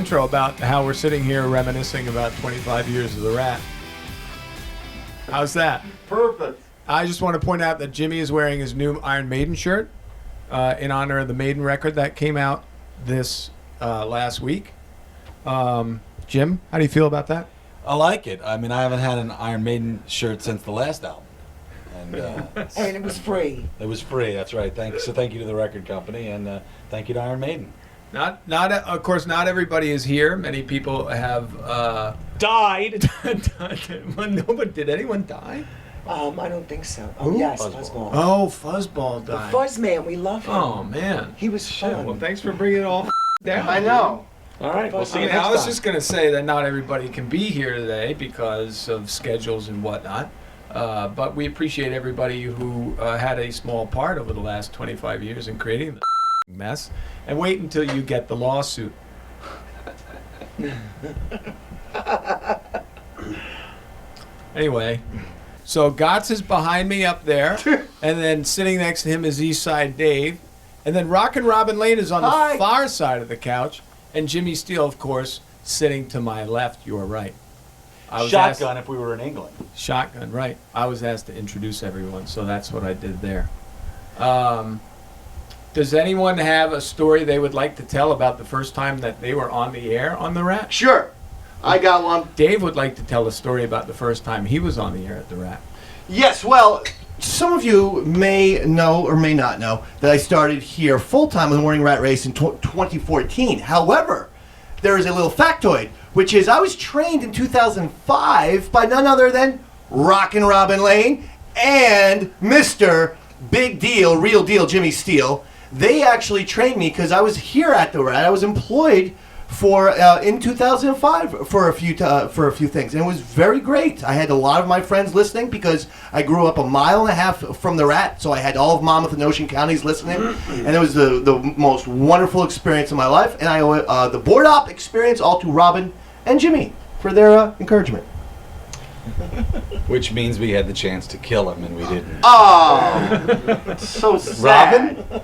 intro about how we're sitting here reminiscing about 25 years of the Rat. How's that? Perfect. I just want to point out that Jimmy is wearing his new Iron Maiden shirt in honor of the Maiden record that came out this last week. Jim, how do you feel about that? I like it. I mean, I haven't had an Iron Maiden shirt since the last album. And it was free. It was free, that's right. Thank you to the record company, and thank you to Iron Maiden. Of course, not everybody is here. Many people have Died. Well, no, but did anyone die? I don't think so. Who? Oh, yes, Fuzzball. Fuzzball. Oh, Fuzzball The died. Fuzz Man, we love him. Oh, man. He was Shit, fun. well, thanks for bringing it all down. I know. All right, we'll see you I next was time. just going to say that not everybody can be here today because of schedules and whatnot. But we appreciate everybody who had a small part over the last 25 years in creating the mess. And wait until you get the lawsuit. Anyway, so Gotts is behind me up there, and then sitting next to him is Eastside Dave. And then Rockin' Robin Lane is on the Hi. far side of the couch, and Jimmy Steele, of course, sitting to my left, your right. I was Shotgun if we were in England. Shotgun, right. I was asked to introduce everyone, so that's what I did there. Does anyone have a story they would like to tell about the first time that they were on the air on the Rat? Sure. I got one. Dave would like to tell a story about the first time he was on the air at the Rat. Yes, well, some of you may know or may not know that I started here full-time with Morning Rat Race in 2014. However, there is a little factoid, which is I was trained in 2005 by none other than Rockin' Robin Lane and Mr. Big Deal, Real Deal Jimmy Steele. They actually trained me because I was here at the Rat. I was employed for in 2005 for a few things, and it was very great. I had a lot of my friends listening because I grew up 1.5 miles from the Rat, so I had all of Monmouth and Ocean counties listening, and it was the most wonderful experience of my life. And I owe the board op experience all to Robin and Jimmy for their encouragement. Which means we had the chance to kill him, and we didn't. Oh, so sad. Robin?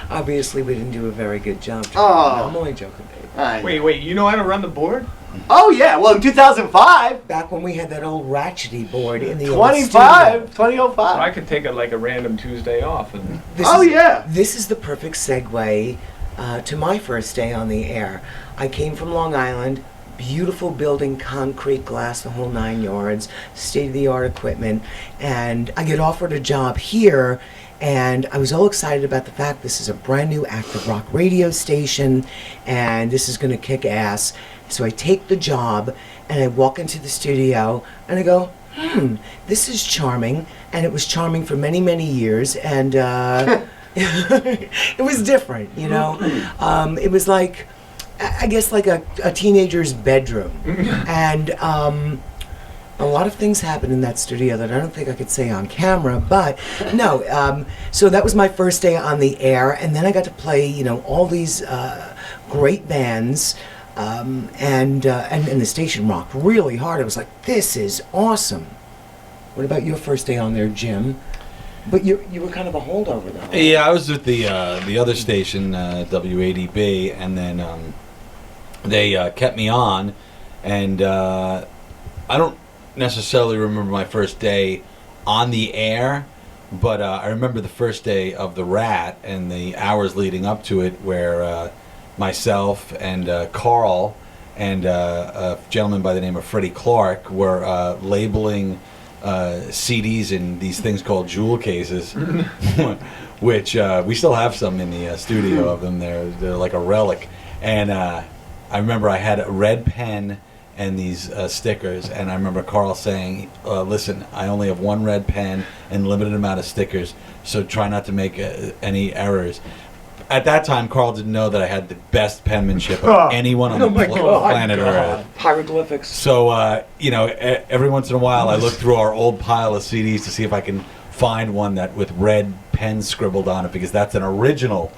Obviously, we didn't do a very good job. Oh. I'm only joking, babe. Wait, you know how to run the board? Oh yeah, well in 2005, Back when we had that old ratchety board in the old 2005, studio. 2005. I could take a random Tuesday off and This is the perfect segue to my first day on the air. I came from Long Island. Beautiful building, concrete, glass, the whole 9 yards, state-of-the-art equipment, and I get offered a job here, and I was all excited about the fact this is a brand new active rock radio station, and this is going to kick ass. So I take the job, and I walk into the studio, and I go, this is charming, and it was charming for many, many years, and it was different, you know. It was like, I guess like a teenager's bedroom. And a lot of things happened in that studio that I don't think I could say on camera, but no. So that was my first day on the air, and then I got to play, you know, all these great bands, and the station rocked really hard. I was like, this is awesome. What about your first day on there, Jim? But you were kind of a holdover, though. Yeah, I was with the other station, WADB, and then they kept me on, and I don't necessarily remember my first day on the air, but I remember the first day of the Rat and the hours leading up to it, where myself and Carl and a gentleman by the name of Freddie Clark were labeling CDs in these things called jewel cases, which we still have some in the studio of them. They're like a relic. And I remember I had a red pen and these stickers, and I remember Carl saying, listen, I only have one red pen and limited amount of stickers, so try not to make any errors. At that time, Carl didn't know that I had the best penmanship of anyone on the planet Earth. Hieroglyphics. So, you know, every once in a while I look through our old pile of CDs to see if I can find one that with red pen scribbled on it, because that's an original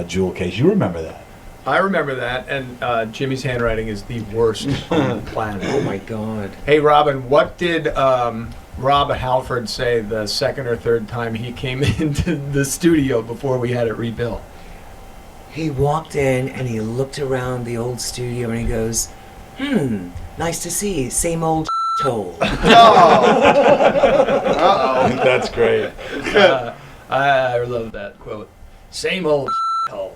jewel case. You remember that? I remember that, and Jimmy's handwriting is the worst on the planet. Oh my God. Hey, Robin, what did Rob Halford say the second or third time he came into the studio before we had it rebuilt? He walked in and he looked around the old studio and he goes, nice to see you. Same old toll. That's great. I love that quote. Same old hole.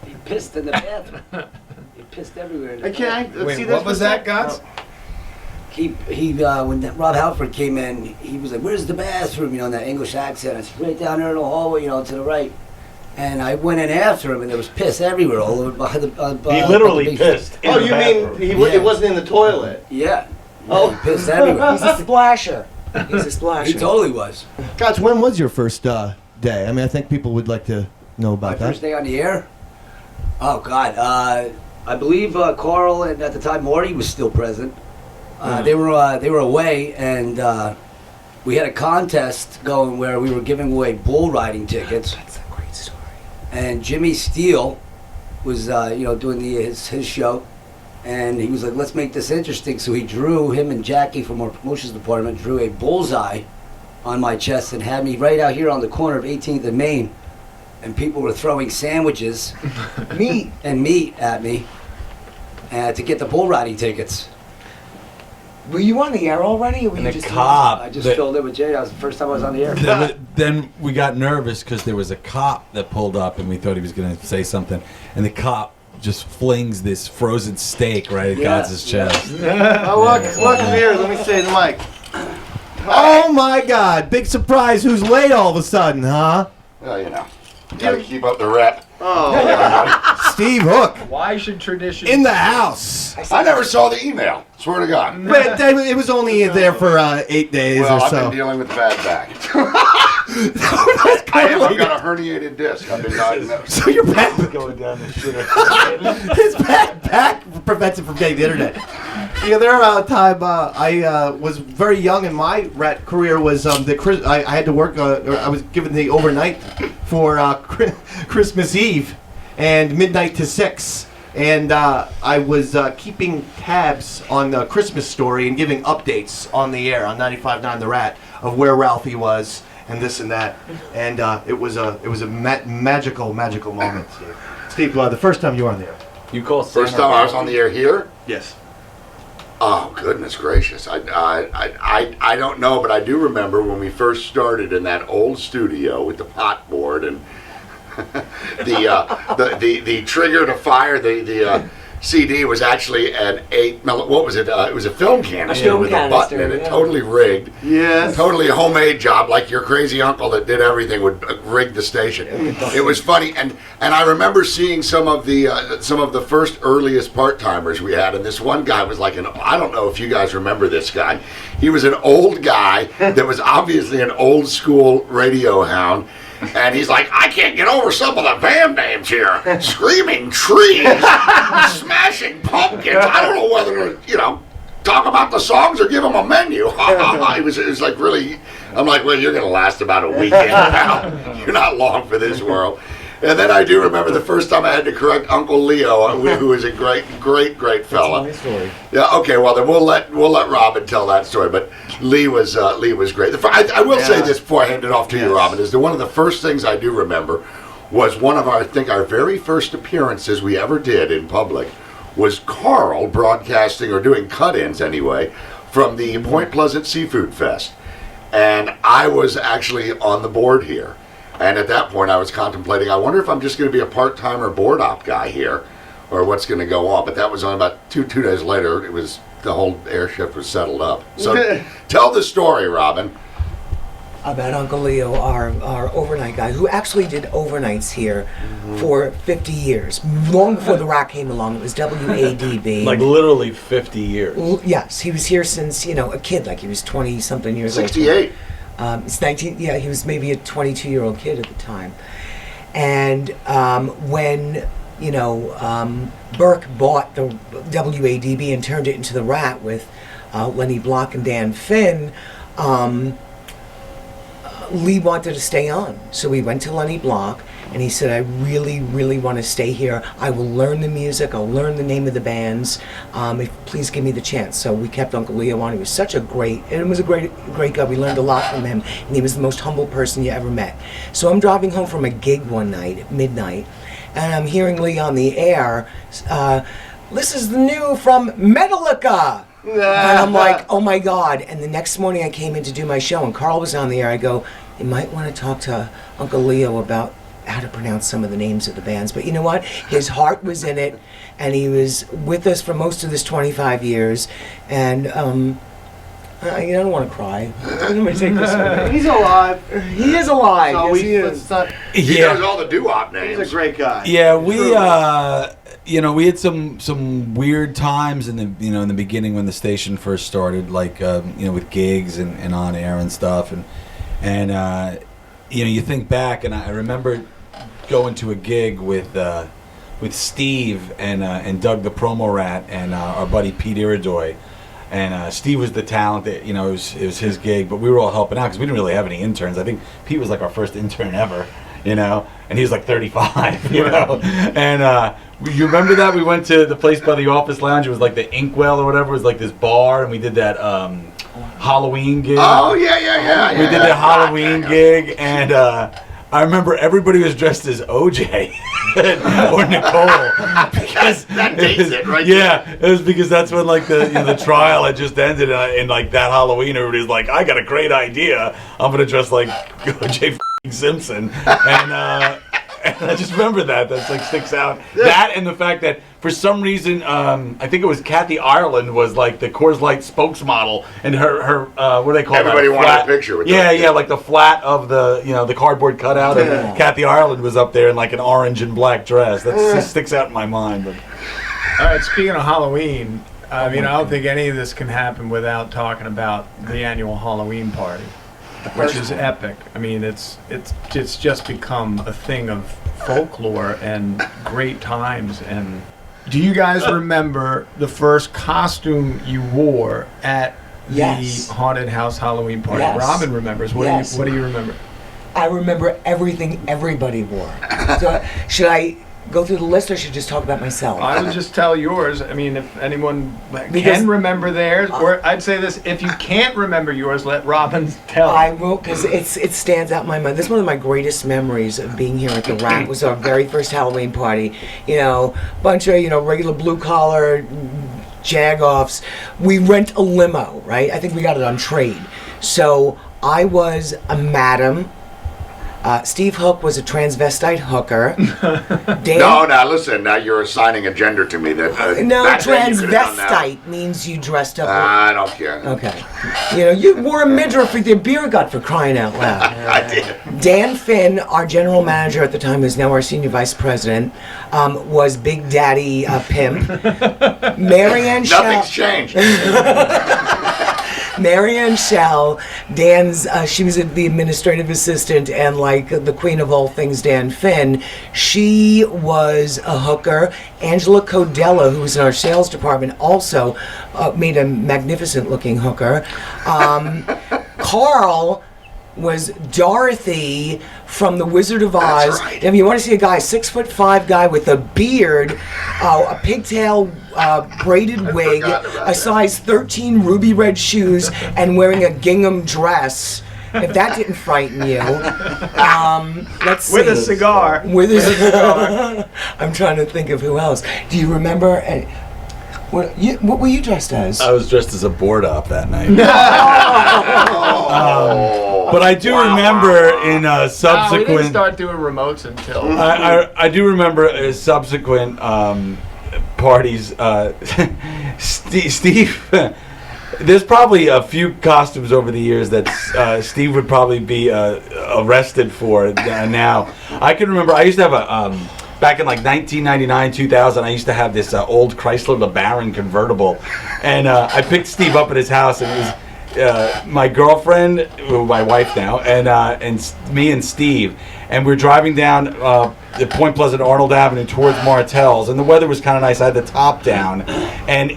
He pissed in the bathroom. He pissed everywhere. In the Can I Wait, see what this was for a that, sec? Gods? He when Rob Halford came in, he was like, "Where's the bathroom?" You know, in that English accent. I said, "Right down there in the hallway, you know, to the right." And I went in after him, and there was piss everywhere all over behind the. He literally the big- pissed. Oh, you mean it wasn't in the toilet? Yeah. Oh. He pissed everywhere. He's a splasher. He's a splasher. He totally was. Gods, when was your first day? I mean, I think people would like to know My about that. first day on the air. Oh God. I believe Carl and at the time Marty was still present. They were away, and we had a contest going where we were giving away bull riding tickets. That's a great story. And Jimmy Steele was doing his show, and he was like, let's make this interesting. So him and Jackie from our promotions department drew a bullseye on my chest and had me right out here on the corner of 18th and Main, and people were throwing sandwiches meat at me to get the bull riding tickets. Were you on the air already, or were And you the just cop. I just filled in with Jay. That was the first time I was on the air. Then we got nervous because there was a cop that pulled up and we thought he was going to say something. And the cop just flings this frozen steak right at Yeah. God's chest. Oh, look here. Let me say the mic. Oh my God! Big surprise. Who's late all of a sudden, huh? Well, you know, gotta keep up the rep. Oh, Steve Hook Why should tradition in the house. I never saw the email. Swear to God. But it was only there for 8 days Well, or I've so. been dealing with bad back. I've got a herniated disc. I've been diagnosed. So your back, Going down the shitter. his back prevents him from getting the internet. Yeah, there time I was very young, and my rat career was I had to work. I was given the overnight for Christmas Eve and midnight to 6, and I was keeping tabs on the Christmas Story and giving updates on the air on 95.9 The Rat of where Ralphie was and this and that, and it was a magical moment. Steve, the first time you were on the air. You call First time I was on the air here. Yes. Oh, goodness gracious. I don't know, but I do remember when we first started in that old studio with the pot board and the trigger to fire the CD was actually an 8 what was it? It was a film canister with a button in it, totally rigged. Yes. Totally a homemade job, like your crazy uncle that did everything would rig the station. It was funny, and I remember seeing some of the first earliest part-timers we had, and this one guy was like I don't know if you guys remember this guy. He was an old guy that was obviously an old school radio hound. And he's like, I can't get over some of the band names here. Screaming trees, smashing pumpkins. I don't know whether to, talk about the songs or give them a menu. it was like really, I'm like, well, you're going to last about a weekend now. You're not long for this world. And then I do remember the first time I had to correct Uncle Leo, who was a great fella. That's my story. Yeah. Okay. Well, then we'll let Robin tell that story. But Lee was great. I will say this before I hand it off to you, Robin. Is that one of the first things I do remember was one of our very first appearances we ever did in public was Carl broadcasting or doing cut-ins anyway from the Point Pleasant Seafood Fest, and I was actually on the board here. And at that point, I was contemplating, I wonder if I'm just going to be a part-timer board op guy here, or what's going to go on. But that was on about two days later. The whole air shift was settled up. So tell the story, Robin. About Uncle Leo, our overnight guy, who actually did overnights here for 50 years. Long before the rock came along, it was WADB. Like literally 50 years. Yes, he was here since, a kid, like he was 20-something years old. 68. It's 19, he was maybe a 22-year-old kid at the time. And when, Burke bought the WADB and turned it into the Rat with Lenny Block and Dan Finn, Lee wanted to stay on. So we went to Lenny Block, and he said, I really, really want to stay here. I will learn the music. I'll learn the name of the bands. Please give me the chance. So we kept Uncle Leo on. He was such a great guy. We learned a lot from him, and he was the most humble person you ever met. So I'm driving home from a gig one night at midnight, and I'm hearing Lee on the air. This is the new from Metallica. And I'm like, oh my God. And the next morning I came in to do my show and Carl was on the air. I go, you might want to talk to Uncle Leo about how to pronounce some of the names of the bands. But you know what? His heart was in it, and he was with us for most of this 25 years. And I don't want to cry. I'm going to take this away. He's alive. He is alive. So Yes, he is. let's not. He knows all the doo-wop names. He's a great guy. Yeah, we we had some weird times in the beginning when the station first started, like with gigs and on air and stuff, and you think back, and I remember going to a gig with Steve and Doug the Promo Rat and our buddy Pete Iridoy. And Steve was the talent that, it was his gig, but we were all helping out because we didn't really have any interns. I think Pete was like our first intern ever, and he was like 35, And you remember that? We went to the place by the Office Lounge. It was like the Inkwell or whatever. It was like this bar, and we did that Halloween gig. Oh, yeah. We did the Halloween gig, and I remember everybody was dressed as OJ or Nicole because that dates it, right? Yeah, it was because that's when like the trial had just ended, and like that Halloween, everybody's like, I got a great idea. I'm gonna dress like OJ Simpson, and I just remember that's like sticks out. That and the fact that for some reason, I think it was Kathy Ireland was like the Coors Light spokesmodel, and her what do they call Everybody that? wanted a picture with yeah, that. Yeah, like the flat of the the cardboard cutout, and Kathy Ireland was up there in like an orange and black dress. That just sticks out in my mind. But All right, speaking of Halloween, I don't think any of this can happen without talking about the annual Halloween party, which is epic. I mean, it's just become a thing of folklore and great times. And do you guys remember the first costume you wore at Yes. the haunted house Halloween party? Yes. Robin remembers. What Yes. do you remember? I remember everything everybody wore. So should I go through the list or should I just talk about myself? I would just tell yours. I mean, if anyone Because- can remember theirs, or I'd say this: if you can't remember yours, let Robin tell. I will, because it stands out in my mind. This is one of my greatest memories of being here at the Rad. Was our very first Halloween party. Bunch of regular blue collar jag-offs. We rent a limo, right? I think we got it on trade. So I was a madam. Steve Hook was a transvestite hooker. Dan, No, listen. Now you're assigning a gender to me. no, back then you could've done that. transvestite means you dressed up. I don't care. Okay. You wore a midriff with your beer gut, for crying out loud. I did. Dan Finn, our general manager at the time, who's now our senior vice president, was Big Daddy Pimp. Marianne Nothing's Shell. changed. Marianne Shell, Dan's, she was the administrative assistant and like the queen of all things, Dan Finn. She was a hooker. Angela Codella, who was in our sales department, also made a magnificent looking hooker. Carl was Dorothy from The Wizard of Oz. That's right. If you want to see a guy, 6'5" guy with a beard, a pigtail braided wig, forgot about a that. size 13 ruby red shoes, and wearing a gingham dress. If that didn't frighten you, let's see. With a cigar. With a cigar. I'm trying to think of who else. Do you remember? What were you dressed as? I was dressed as a board op that night. Oh. But I do remember in We didn't subsequent. start doing remotes until. I do remember subsequent parties. Steve, there's probably a few costumes over the years that Steve would probably be arrested for now. I can remember I used to have a. Back in like 1999, 2000, I used to have this old Chrysler LeBaron convertible, and I picked Steve up at his house, and it was my girlfriend, my wife now, and me and Steve, and we're driving down the Point Pleasant Arnold Avenue towards Martell's, and the weather was kind of nice. I had the top down, and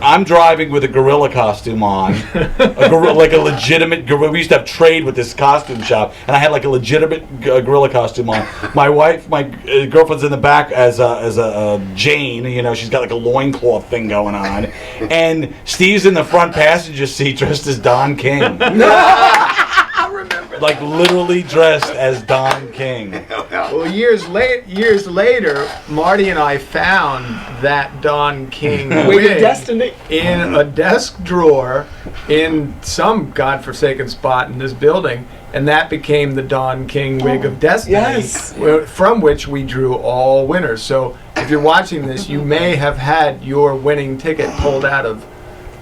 I'm driving with a gorilla costume on, like a legitimate gorilla. We used to have trade with this costume shop, and I had like a legitimate gorilla costume on. My wife, my girlfriend's in the back as a Jane. She's got like a loincloth thing going on, and Steve's in the front passenger seat dressed as Don King. I remember that. like literally dressed as Don King. Well, years later, Marty and I found that Don King wig destiny. in a desk drawer in some godforsaken spot in this building, and that became the Don King wig of destiny, Yes. from which we drew all winners. So if you're watching this, you may have had your winning ticket pulled out of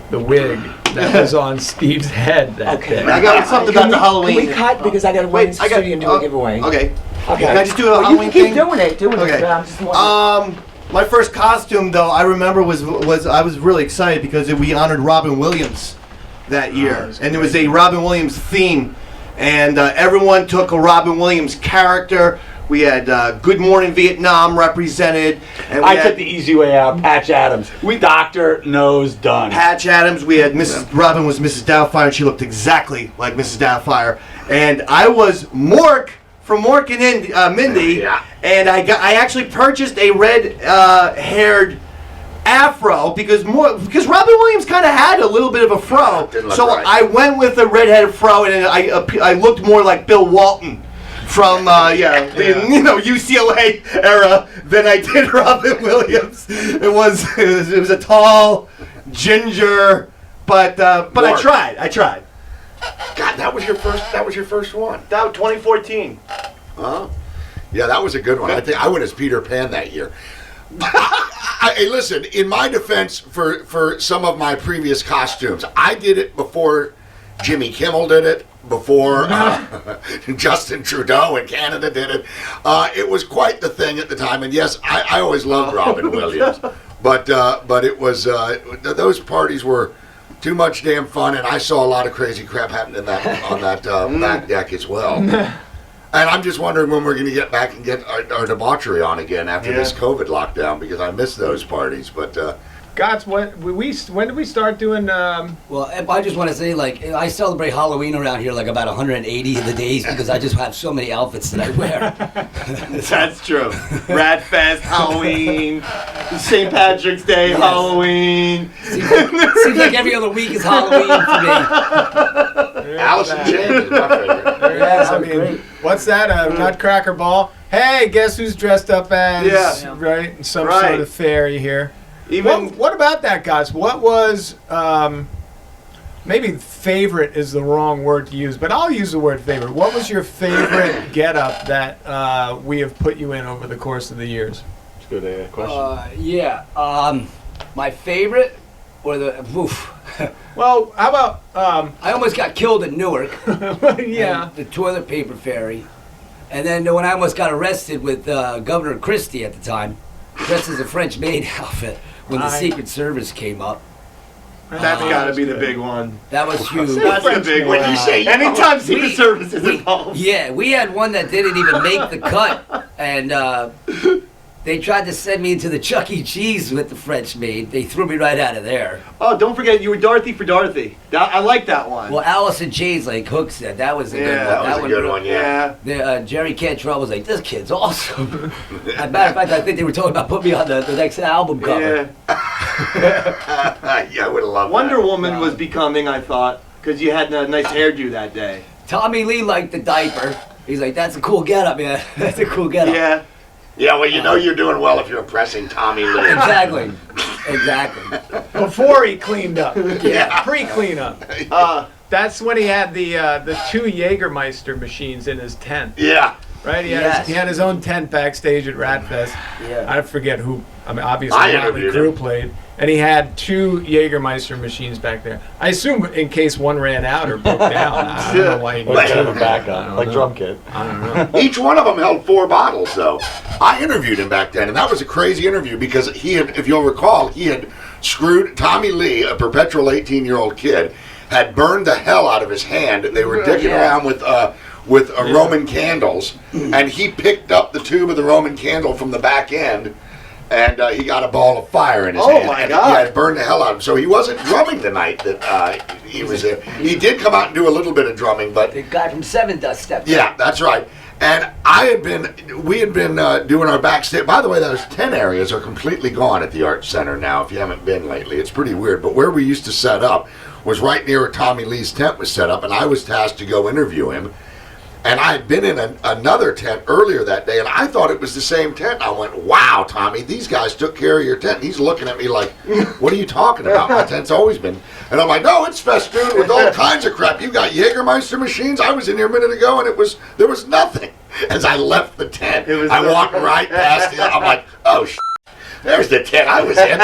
the wig that was on Steve's head that day. I got something about the Halloween. Can we cut because I got to run into the studio and do a giveaway. Okay. Okay. Can I just do a Well, Halloween you can thing? keep doing it. Okay. But I'm just wondering. My first costume, though, I remember was I was really excited because we honored Robin Williams that year, and there was a Robin Williams theme, and everyone took a Robin Williams character. We had Good Morning Vietnam represented, and we I had took the easy way out. Patch Adams. Doctor Nose Done. Patch Adams. We had Robin was Mrs. Doubtfire, and she looked exactly like Mrs. Doubtfire, and I was Mork from Mork and Mindy, Yeah. and I actually purchased a red haired afro because Robin Williams kind of had a little bit of a fro, Didn't look so right. I went with a redheaded fro, and I looked more like Bill Walton from the UCLA era than I did Robin Williams. It was a tall ginger, but I Mark. tried. God, that was your first one. That was 2014. Huh? Yeah, that was a good one. I think I went as Peter Pan that year. Hey, listen, in my defense for some of my previous costumes, I did it before Jimmy Kimmel did it, before Justin Trudeau in Canada did it. It was quite the thing at the time, and yes, I always loved Robin Williams, but it was those parties were too much damn fun, and I saw a lot of crazy crap happen on that back deck as well. And I'm just wondering when we're going to get back and get our debauchery on again after this COVID lockdown, because I miss those parties. But Gots, when did we start doing? Well, I just want to say, like, I celebrate Halloween around here like about 180 of the days because I just have so many outfits that I wear. That's true. Rad Fest, Halloween, St. Patrick's Day, Yes. Halloween. Seems like every other week is Halloween for me. Alice in Chains is my favorite. Yes, I I'm mean, great. what's that? A Nutcracker Ball? Hey, guess who's dressed up as? Yeah. Right, in some Right. sort of fair you hear. Even What about that, guys? What was maybe favorite is the wrong word to use, but I'll use the word favorite. What was your favorite getup that we have put you in over the course of the years? Good question. My favorite or the oof. Well, how about I almost got killed in Newark. yeah. And the toilet paper fairy. And then when I almost got arrested with Governor Christie at the time, dressed as a French maid outfit, when the Secret Service came up. that's got to be the big one. That was huge. That's the big one. When you say Anytime Secret we- Service is involved. Yeah, we had one that didn't even make the cut, and they tried to send me into the Chuck E. Cheese with the French maid. They threw me right out of there. Oh, don't forget you were Dorothy for Dorothy. I like that one. Well, Alice in Chains, like Hook said, that was a good one. That was a good one, yeah. Jerry Cantrell was like, "This kid's awesome." As a matter of fact, I think they were talking about putting me on the next album cover. Yeah, I would have loved Wonder that. Woman was becoming, I thought, because you had a nice hairdo that day. Tommy Lee liked the diaper. He's like, "That's a cool getup, man. That's a cool getup." Yeah. Yeah, well, you know you're doing well if you're impressing Tommy Lee. Exactly. Exactly. Before he cleaned up. Yeah. Pre-cleanup. That's when he had the two Jägermeister machines in his tent. Yeah. Right? Yes. He had his own tent backstage at Rad Fest. Yeah. I forget who. I mean, obviously, I Motley interviewed Crue him. played, and he had two Jägermeister machines back there. I assume in case one ran out or broke down. I don't know why he Like did kind of a that. backup, like drum kit. I don't know. Each one of them held 4 bottles, though. I interviewed him back then, and that was a crazy interview because he had, if you'll recall, he had screwed Tommy Lee, a perpetual 18-year-old kid, had burned the hell out of his hand. They were dicking around with Roman candles, and he picked up the tube of the Roman candle from the back end, and he got a ball of fire in his hand. My and God. Yeah, it burned the hell out of him. So he wasn't drumming the night that he was there. He did come out and do a little bit of drumming, but The guy from Seven Dust stepped in. yeah, that's right. And we had been doing our backstage. By the way, those 10 areas are completely gone at the Arts Center now, if you haven't been lately. It's pretty weird. But where we used to set up was right near where Tommy Lee's tent was set up, and I was tasked to go interview him. And I had been in another tent earlier that day, and I thought it was the same tent. I went, wow, Tommy, these guys took care of your tent. And he's looking at me like, what are you talking about? My tent's always been. And I'm like, no, it's festooned with all kinds of crap. You got Jägermeister machines. I was in here a minute ago, and there was nothing. As I left the tent, I walked right past it. I'm like, oh, there's the tent I was in.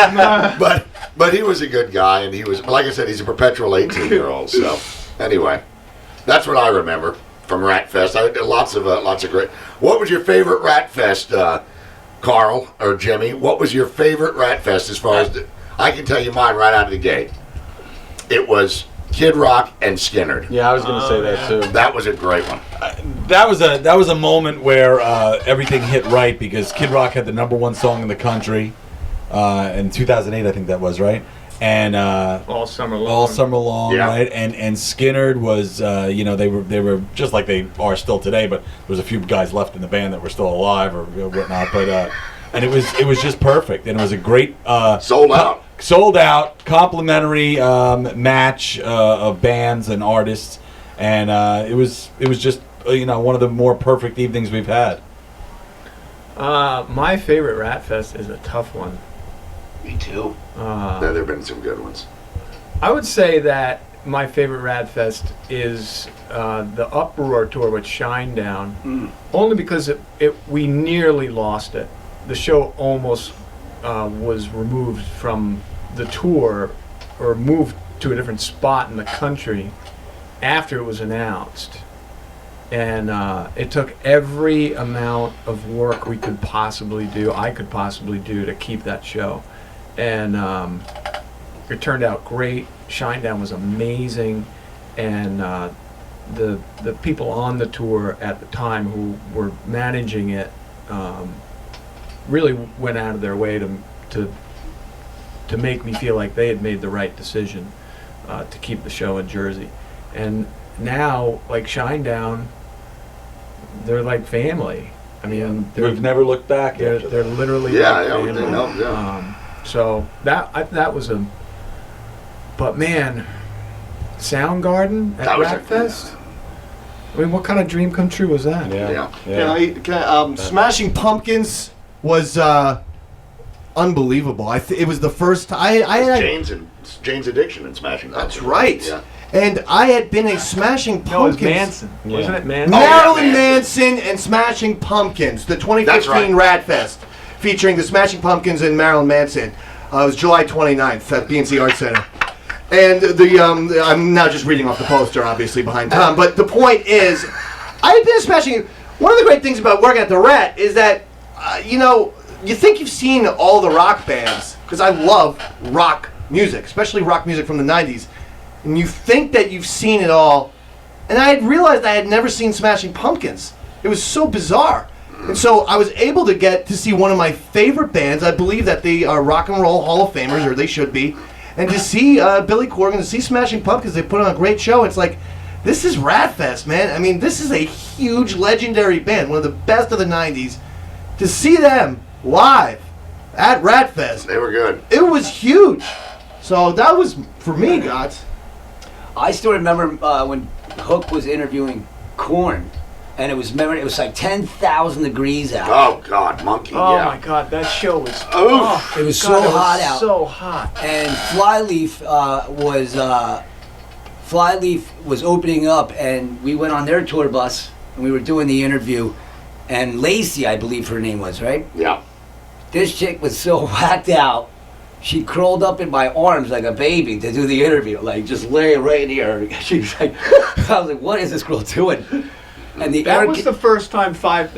But he was a good guy, and he was, like I said, he's a perpetual 18-year-old. So anyway, that's what I remember from Rat Fest. Lots of great. What was your favorite Rat Fest, Carl or Jimmy? What was your favorite Rat Fest as far as I can tell you mine right out of the gate. It was Kid Rock and Skinnerd. Yeah, I was going to say that too. That was a great one. That was a moment where everything hit right because Kid Rock had the #1 song in the country in 2008, I think that was, right? And all summer long, yeah. Right? And Skinnerd was, they were just like they are still today, but there was a few guys left in the band that were still alive or whatnot. But and it was just perfect, and it was a great sold out complimentary match of bands and artists, and it was just one of the more perfect evenings we've had. My favorite Rat Fest is a tough one. Me too. There have been some good ones. I would say that my favorite Rad Fest is the Uproar tour with Shinedown, only because we nearly lost it. The show almost was removed from the tour or moved to a different spot in the country after it was announced. And it took every amount of work I could possibly do to keep that show. And it turned out great. Shinedown was amazing, and the people on the tour at the time who were managing it really went out of their way to make me feel like they had made the right decision to keep the show in Jersey. And now, like Shinedown, they're like family. I mean, we've never looked back. They're literally like family. So that was a, but man, Soundgarden at Rat Fest. I mean, what kind of dream come true was that? Yeah. Smashing Pumpkins was unbelievable. It was the first time I had Jane's Addiction and Smashing Pumpkins. That's right. Yeah. And I had been a Smashing Pumpkins. No, it was Manson. Yeah. Wasn't it Manson? Marilyn Manson and Smashing Pumpkins, the 2015 Rad Fest, featuring the Smashing Pumpkins and Marilyn Manson. It was July 29th at BNC Arts Center. And I'm now just reading off the poster, obviously, behind Tom. But the point is, I had been Smashing. One of the great things about working at the Rat is that, you think you've seen all the rock bands, because I love rock music, especially rock music from the 90s. And you think that you've seen it all, and I had realized I had never seen Smashing Pumpkins. It was so bizarre. And so I was able to get to see one of my favorite bands. I believe that they are Rock and Roll Hall of Famers, or they should be. And to see Billy Corgan, to see Smashing Pumpkins, they put on a great show. It's like, this is Rat Fest, man. I mean, this is a huge, legendary band, one of the best of the 90s. To see them live at Rat Fest. They were good. It was huge. So that was, for me, Gots. I still remember when Hook was interviewing Korn, and it was like 10,000 degrees out. Oh God, Monkey! Oh my God, that show was. It was so hot out. So hot. And Flyleaf was opening up, and we went on their tour bus, and we were doing the interview, and Lacey, I believe her name was, right? Yeah. This chick was so whacked out. She curled up in my arms like a baby to do the interview, like just lay right here. She was like, I was like, what is this girl doing? And that was the first time Five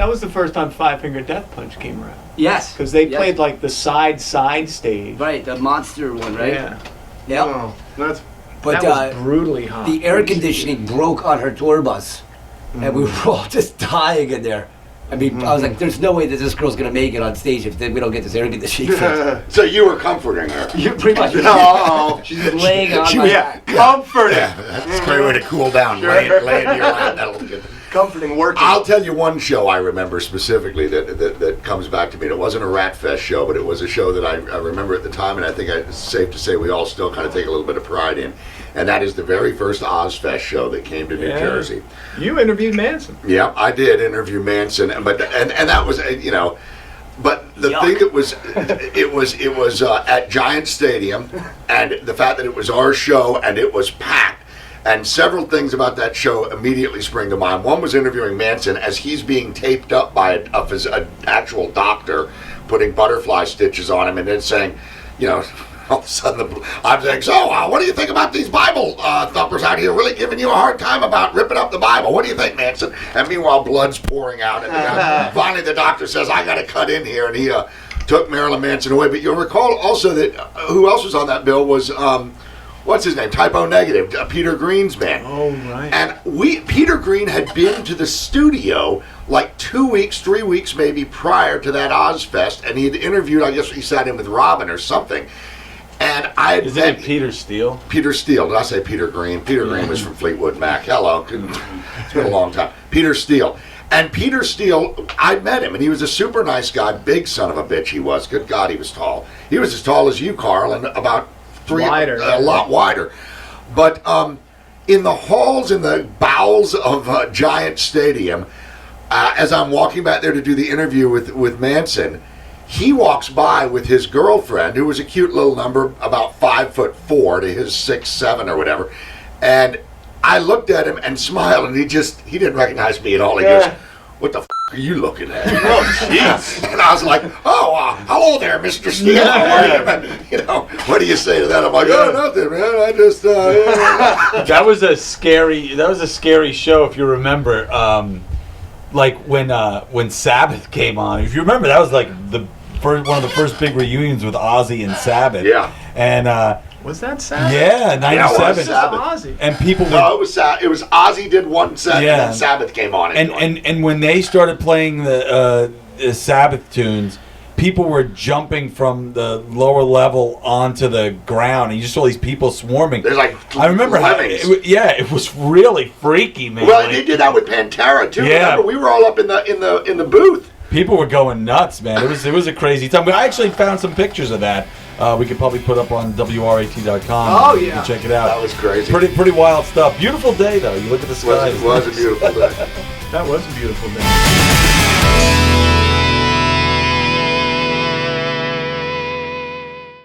Finger Death Punch came around. Yes, because they played like the side stage. Right, the monster one, right? Yeah. Yeah. Oh, that was brutally hot. The air conditioning broke on her tour bus, and we were all just dying in there. I mean, I was like, there's no way that this girl's going to make it on stage if we don't get this air conditioning fixed. So you were comforting her. You pretty much. No. She's just laying on my back. Comforting. Yeah, that's a great way to cool down. Lay in your lap. That'll get comforting working. I'll tell you one show I remember specifically that comes back to me. And it wasn't a Rat Fest show, but it was a show that I remember at the time, and I think it's safe to say we all still kind of take a little bit of pride in. and that is the very first Ozfest show that came to New Jersey. You interviewed Manson. Yeah, I did interview Manson, but and that was But the thing that was, it was at Giant Stadium, and the fact that it was our show and it was packed, and several things about that show immediately spring to mind. One was interviewing Manson as he's being taped up by an actual doctor, putting butterfly stitches on him, and then saying, all of a sudden I'm saying, so what do you think about these Bible thumpers out here really giving you a hard time about ripping up the Bible? What do you think, Manson? And meanwhile, blood's pouring out. And finally the doctor says, I got to cut in here. And he took Marilyn Manson away. But you'll recall also that who else was on that bill was, what's his name? Typo Negative, Peter Green's band. Oh, right. And Peter Green had been to the studio like 2 weeks, 3 weeks maybe prior to that Ozfest. And he had interviewed, I guess he sat in with Robin or something. And Isn't it Peter Steele? Peter Steele. Did I say Peter Green? Peter Green was from Fleetwood Mac. Hello. It's been a long time. Peter Steele. And Peter Steele, I met him, and he was a super nice guy. Big son of a bitch he was. Good God, he was tall. He was as tall as you, Carl, and about a lot wider. But in the halls, in the bowels of Giant Stadium, as I'm walking back there to do the interview with Manson, he walks by with his girlfriend, who was a cute little number, about 5'4" to his 6'7" or whatever. And I looked at him and smiled, and he didn't recognize me at all. He goes, "What the f*** are you looking at?" Oh, jeez. And I was like, "Oh, hello there, Mr. Steele. How are you?" What do you say to that? I'm like, "Oh, nothing, man. I just." That was a scary show, if you remember. Like when Sabbath came on. If you remember, that was like one of the first big reunions with Ozzy and Sabbath. Yeah. And Was that Sabbath? yeah, 97. Yeah, it was Sabbath. Ozzy. And people were, No, it was Ozzy did one set, and Yeah. then Sabbath came on. and when they started playing the Sabbath tunes, people were jumping from the lower level onto the ground, and you just saw these people swarming. There's like I remember how lemmings. it was really freaky, man. Well, Like, they did that with Pantera too. Yeah. Remember, we were all up in the booth. people were going nuts, man. It was a crazy time. But I actually found some pictures of that. We could probably put up on WRAT.com. Oh, You yeah. can check it out. That was crazy. Pretty wild stuff. Beautiful day, though. You look at the sky. It was a beautiful day. That was a beautiful day.